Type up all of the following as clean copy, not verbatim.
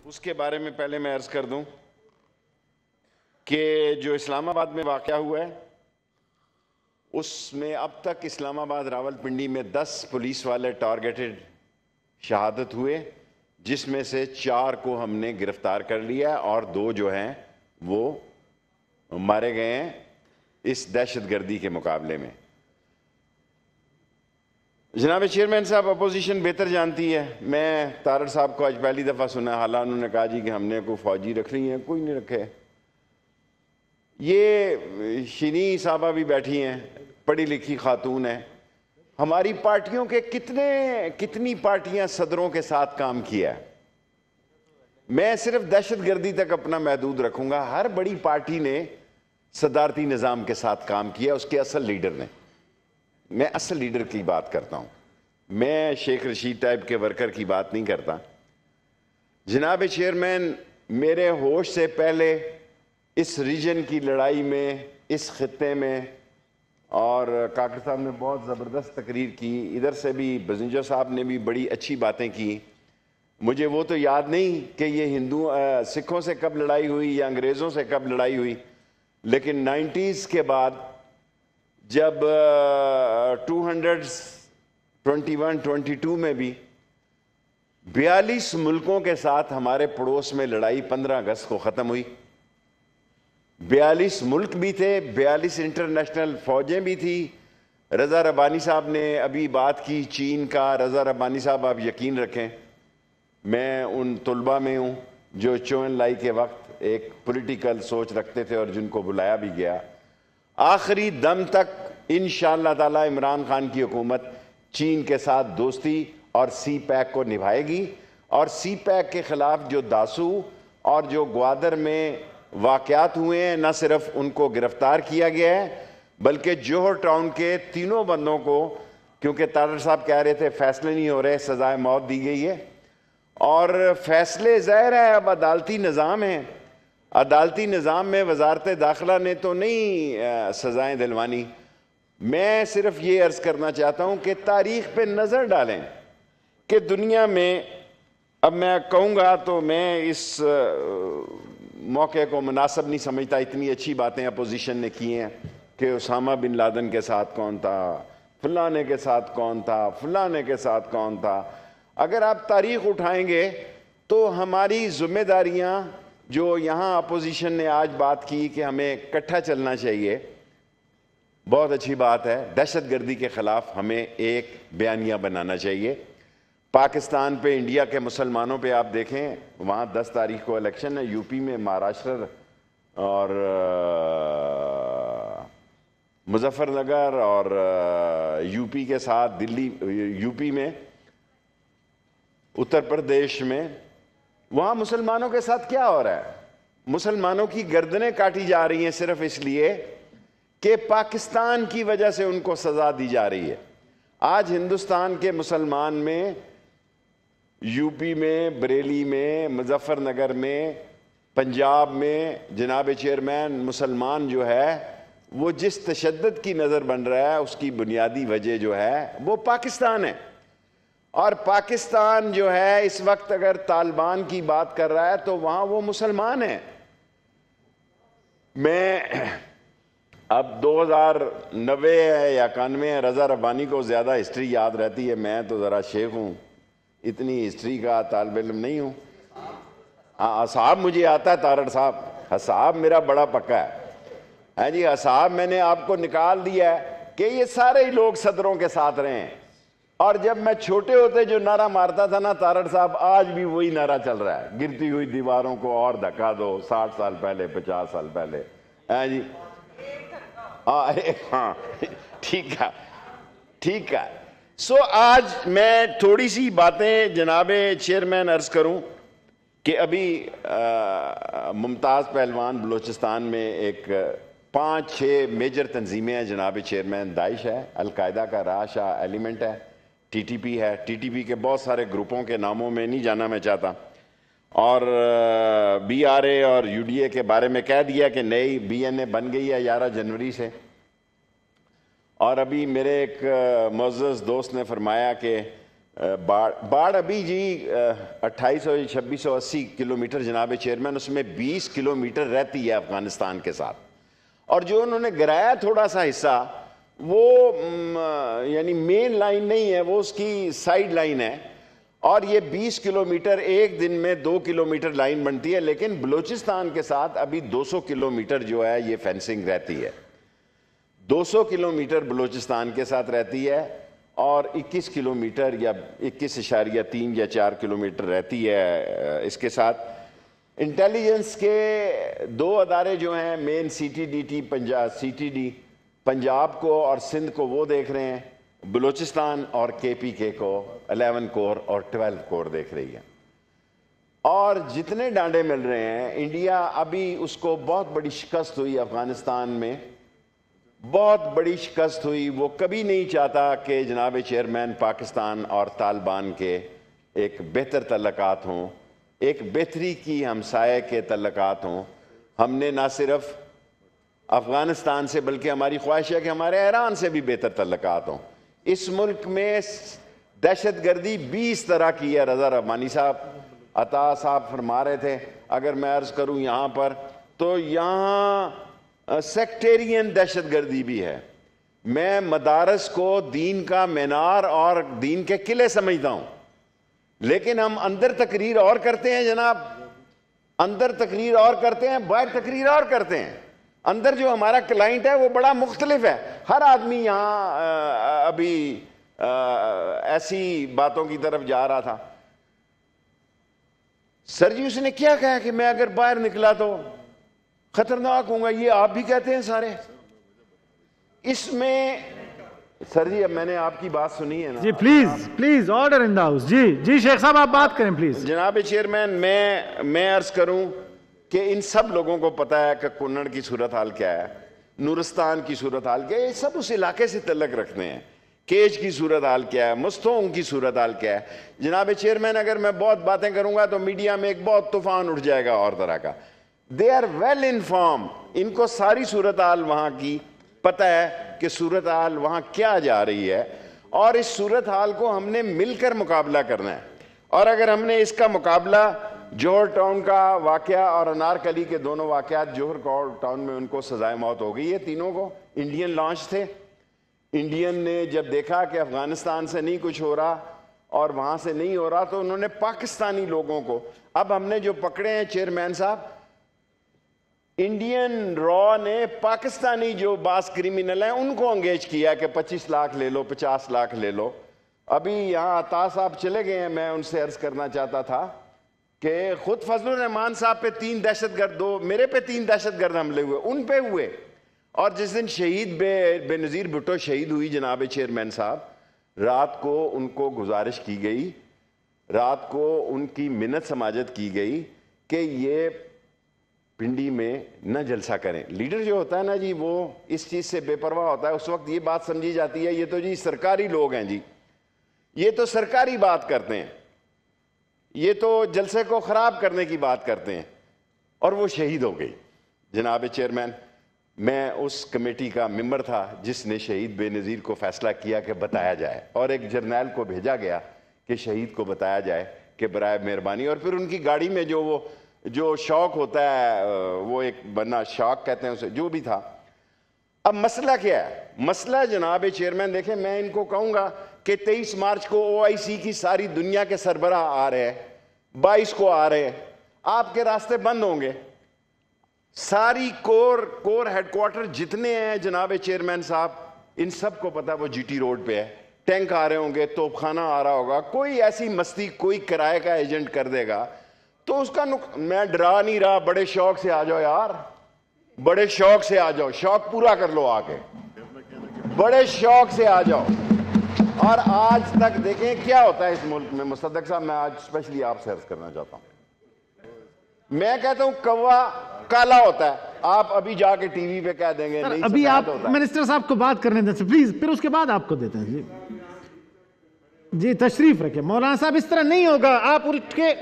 اس کے بارے میں پہلے میں عرض کر دوں کہ جو اسلام آباد میں واقعہ ہوا ہے اس میں اب تک اسلام آباد راولپنڈی میں 10 پولیس والے ٹارگیٹڈ شہادت ہوئے، جس میں سے 4 کو ہم نے گرفتار کر لیا اور 2 جو ہیں وہ مارے گئے ہیں اس دہشت گردی کے مقابلے میں۔ جناب چیئرمین صاحب، اپوزیشن بہتر جانتی ہے۔ میں تارڑ صاحب کو آج پہلی دفعہ سنا، حالانکہ انہوں نے کہا جی کہ ہم نے کوئی فوجی رکھ لی ہیں، کوئی نہیں رکھے۔ یہ شینی صاحبہ بھی بیٹھی ہیں، پڑھی لکھی خاتون ہیں۔ ہماری پارٹیوں کے کتنی پارٹیاں صدروں کے ساتھ کام کیا ہے۔ میں صرف دہشت گردی تک اپنا محدود رکھوں گا۔ ہر بڑی پارٹی نے صدارتی نظام کے ساتھ کام کیا، اس کے اصل لیڈر نے۔ میں اصل لیڈر کی بات کرتا ہوں، میں شیخ رشید ٹائپ کے ورکر کی بات نہیں کرتا۔ جناب چیئرمین، میرے ہوش سے پہلے اس ریجن کی لڑائی میں، اس خطے میں، اور کاکر صاحب نے بہت زبردست تقریر کی، ادھر سے بھی بزنجر صاحب نے بھی بڑی اچھی باتیں کی۔ مجھے وہ تو یاد نہیں کہ یہ سکھوں سے کب لڑائی ہوئی یا انگریزوں سے کب لڑائی ہوئی، لیکن 90s کے بعد جب 221-22 میں بھی 42 ملکوں کے ساتھ ہمارے پڑوس میں لڑائی 15 اگست کو ختم ہوئی۔ 42 ملک بھی تھے، 42 انٹرنیشنل فوجیں بھی تھی۔ رضا ربانی صاحب نے ابھی بات کی چین کا۔ رضا ربانی صاحب، آپ یقین رکھیں میں ان طلباء میں ہوں جو چون لائی کے وقت ایک پولیٹیکل سوچ رکھتے تھے اور جن کو بلایا بھی گیا۔ آخری دم تک انشاءاللہ تعالی عمران خان کی حکومت چین کے ساتھ دوستی اور سی پیک کو نبھائے گی، اور سی پیک کے خلاف جو داسو اور جو گوادر میں واقعات ہوئے ہیں، نہ صرف ان کو گرفتار کیا گیا ہے بلکہ جوہر ٹاؤن کے 3 بندوں کو، کیونکہ تارڑ صاحب کہہ رہے تھے فیصلے نہیں ہو رہے، سزائے موت دی گئی ہے۔ اور فیصلے ظاہر ہے اب عدالتی نظام ہے، عدالتی نظام میں وزارت داخلہ نے تو نہیں سزائیں دلوانی۔ میں صرف یہ عرض کرنا چاہتا ہوں کہ تاریخ پہ نظر ڈالیں کہ دنیا میں، اب میں کہوں گا تو میں اس موقع کو مناسب نہیں سمجھتا، اتنی اچھی باتیں اپوزیشن نے کی ہیں کہ اسامہ بن لادن کے ساتھ کون تھا، فلانے کے ساتھ کون تھا، فلانے کے ساتھ کون تھا۔ اگر آپ تاریخ اٹھائیں گے تو ہماری ذمہ داریاں جو یہاں اپوزیشن نے آج بات کی کہ ہمیں اکٹھا چلنا چاہیے، بہت اچھی بات ہے۔ دہشت گردی کے خلاف ہمیں ایک بیانیہ بنانا چاہیے۔ پاکستان پہ، انڈیا کے مسلمانوں پہ آپ دیکھیں، وہاں 10 تاریخ کو الیکشن ہے، یو پی میں مہاراشٹر اور مظفر نگر اور یو پی کے ساتھ دلی، یو پی میں، اتر پردیش میں، وہاں مسلمانوں کے ساتھ کیا ہو رہا ہے؟ مسلمانوں کی گردنیں کاٹی جا رہی ہیں صرف اس لیے کہ پاکستان کی وجہ سے ان کو سزا دی جا رہی ہے۔ آج ہندوستان کے مسلمان میں، یو پی میں، بریلی میں، مظفر نگر میں، پنجاب میں، جناب چیئرمین، مسلمان جو ہے وہ جس تشدد کی نظر بن رہا ہے اس کی بنیادی وجہ جو ہے وہ پاکستان ہے۔ اور پاکستان جو ہے اس وقت اگر طالبان کی بات کر رہا ہے تو وہاں وہ مسلمان ہیں۔ میں اب 2090 ہے یا 91 ہے، رضا ربانی کو زیادہ ہسٹری یاد رہتی ہے، میں تو ذرا شیخ ہوں، اتنی ہسٹری کا طالب علم نہیں ہوں۔ حساب مجھے آتا ہے، تارڑ صاحب حساب میرا بڑا پکا ہے۔ ہاں جی، حساب میں نے آپ کو نکال دیا ہے کہ یہ سارے ہی لوگ صدروں کے ساتھ رہے ہیں، اور جب میں چھوٹے ہوتے جو نعرہ مارتا تھا نا تارڑ صاحب، آج بھی وہی نعرہ چل رہا ہے، گرتی ہوئی دیواروں کو اور دھکا دو، 60 سال پہلے، 50 سال پہلے۔ ہاں جی، ہاں ٹھیک ہے، ٹھیک ہے۔ سو آج میں تھوڑی سی باتیں جناب چیئرمین عرض کروں کہ ابھی ممتاز پہلوان بلوچستان میں ایک 5-6 میجر تنظیمیں ہیں جناب چیئرمین۔ داعش ہے، القاعدہ کا راشا ایلیمنٹ ہے، ٹی ٹی پی ہے، ٹی ٹی پی کے بہت سارے گروپوں کے ناموں میں نہیں جانا میں چاہتا، اور بی آر اے اور یو ڈی اے کے بارے میں کہہ دیا کہ نئی بی این اے بن گئی ہے 11 جنوری سے۔ اور ابھی میرے ایک معزز دوست نے فرمایا کہ باڑ ابھی جی 2880 کلومیٹر جناب چیئرمین، اس میں 20 کلومیٹر رہتی ہے افغانستان کے ساتھ، اور جو انہوں نے گرایا تھوڑا سا حصہ وہ یعنی مین لائن نہیں ہے، وہ اس کی سائیڈ لائن ہے، اور یہ 20 کلومیٹر ایک دن میں 2 کلومیٹر لائن بنتی ہے، لیکن بلوچستان کے ساتھ ابھی 200 کلومیٹر جو ہے یہ فینسنگ رہتی ہے، 200 کلومیٹر بلوچستان کے ساتھ رہتی ہے، اور 21 کلومیٹر یا 21.3 یا 4 کلومیٹر رہتی ہے اس کے ساتھ۔ انٹیلیجنس کے 2 ادارے جو ہیں مین CTDT پنجاب کو اور سندھ کو وہ دیکھ رہے ہیں، بلوچستان اور KPK کو 11 کور اور 12 کور دیکھ رہی ہے، اور جتنے ڈانڈے مل رہے ہیں انڈیا ابھی اس کو بہت بڑی شکست ہوئی افغانستان میں، بہت بڑی شکست ہوئی، وہ کبھی نہیں چاہتا کہ جناب چیئرمین پاکستان اور طالبان کے ایک بہتر تعلقات ہوں، ایک بہتری کی ہمسائے کے تعلقات ہوں۔ ہم نے نہ صرف افغانستان سے بلکہ ہماری خواہش ہے کہ ہمارے ایران سے بھی بہتر تعلقات ہوں۔ اس ملک میں دہشت گردی 20 طرح کی ہے، رضا ربانی صاحب عطا صاحب فرما رہے تھے، اگر میں عرض کروں یہاں پر تو یہاں سیکٹیرین دہشت گردی بھی ہے۔ میں مدارس کو دین کا مینار اور دین کے قلعے سمجھتا ہوں، لیکن ہم اندر تقریر اور کرتے ہیں جناب، اندر تقریر اور کرتے ہیں، باہر تقریر اور کرتے ہیں۔ اندر جو ہمارا کلائنٹ ہے وہ بڑا مختلف ہے۔ ہر آدمی یہاں ابھی ایسی باتوں کی طرف جا رہا تھا، سر جی اس نے کیا کہا کہ میں اگر باہر نکلا تو خطرناک ہوں گا، یہ آپ بھی کہتے ہیں سارے۔ اس میں سر جی اب میں نے آپ کی بات سنی ہے نا جی، please order in the house. جی شیخ صاحب آپ بات کریں پلیز۔ جناب چیئرمین میں عرض کروں کہ ان سب لوگوں کو پتہ ہے کہ کنڑ کی صورتحال کیا ہے، نورستان کی صورتحال کیا ہے، یہ سب اس علاقے سے تعلق رکھتے ہیں۔ کیج کی صورتحال کیا ہے، مستونگ کی صورتحال کیا ہے۔ جناب چیئرمین اگر میں بہت باتیں کروں گا تو میڈیا میں ایک بہت طوفان اٹھ جائے گا اور طرح کا۔ دے آر ویل انفارم، ان کو ساری صورتحال وہاں کی پتہ ہے کہ صورتحال وہاں کیا جا رہی ہے، اور اس صورتحال کو ہم نے مل کر مقابلہ کرنا ہے۔ اور اگر ہم نے اس کا مقابلہ جوہر ٹاؤن کا واقعہ اور انارکلی کے دونوں واقعات، جوہر ٹاؤن میں ان کو سزائے موت ہو گئی ہے، تینوں کو انڈین لانچ تھے۔ انڈین نے جب دیکھا کہ افغانستان سے نہیں کچھ ہو رہا اور وہاں سے نہیں ہو رہا تو انہوں نے پاکستانی لوگوں کو، اب ہم نے جو پکڑے ہیں چیئرمین صاحب، انڈین را نے پاکستانی جو بعض کرمینل ہیں ان کو انگیج کیا کہ 25 لاکھ لے لو، 50 لاکھ لے لو۔ ابھی یہاں عطا صاحب چلے گئے ہیں، میں ان سے عرض کرنا چاہتا تھا کہ خود فضل الرحمان صاحب پہ 3 دہشت گرد، میرے پہ 3 دہشت گرد حملے ہوئے، ان پہ ہوئے، اور جس دن شہید بے نظیر بھٹو شہید ہوئی جناب چیئرمین صاحب، رات کو ان کو گزارش کی گئی، رات کو ان کی منت سماجت کی گئی کہ یہ پنڈی میں نہ جلسہ کریں۔ لیڈر جو ہوتا ہے نا جی وہ اس چیز سے بے پرواہ ہوتا ہے، اس وقت یہ بات سمجھی جاتی ہے یہ تو جی سرکاری لوگ ہیں، جی یہ تو سرکاری بات کرتے ہیں، یہ تو جلسے کو خراب کرنے کی بات کرتے ہیں، اور وہ شہید ہو گئی۔ جناب چیئرمین میں اس کمیٹی کا ممبر تھا جس نے شہید بے نظیر کو فیصلہ کیا کہ بتایا جائے، اور ایک جرنیل کو بھیجا گیا کہ شہید کو بتایا جائے کہ برائے مہربانی، اور پھر ان کی گاڑی میں جو شوق ہوتا ہے، وہ ایک بنا شوق کہتے ہیں اسے، جو بھی تھا۔ اب مسئلہ کیا ہے؟ مسئلہ جناب چیئرمین دیکھیں، میں ان کو کہوں گا کہ 23 مارچ کو OIC کی ساری دنیا کے سربراہ آ رہے ہیں، 22 کو آ رہے ہیں، آپ کے راستے بند ہوں گے۔ ساری کور ہیڈ کوارٹر جتنے ہیں جناب چیئرمین صاحب، ان سب کو پتا وہ GT روڈ پہ ہے، ٹینک آ رہے ہوں گے، توپ خانہ آ رہا ہوگا، کوئی ایسی مستی کوئی کرائے کا ایجنٹ کر دے گا تو اس کا میں ڈرا نہیں رہا، بڑے شوق سے آ جاؤ یار، بڑے شوق سے آ جاؤ، شوق پورا کر لو آ کے، بڑے شوق سے آ جاؤ۔ اور آج تک دیکھیں کیا ہوتا ہے اس ملک میں، مصدق صاحب میں آج اسپیشلی آپ سے عرض کرنا چاہتا ہوں، میں کہتا ہوں کوا کالا ہوتا ہے، آپ ابھی جا کے ٹی وی پہ کہہ دیں گے نہیں، ابھی آپ منسٹر صاحب کو بات کرنے دیں پلیز، پھر اس کے بعد آپ کو دیتے ہیں۔ جی تشریف رکھیں مولانا صاحب، اس طرح نہیں ہوگا، آپ اٹھ کے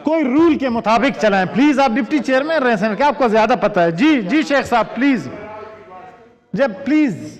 کوئی رول کے مطابق چلائیں پلیز، آپ ڈپٹی چیئرمین رہے ہیں، کیا آپ کو زیادہ پتہ ہے؟ جی شیخ صاحب پلیز، جب پلیز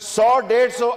100-150,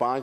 5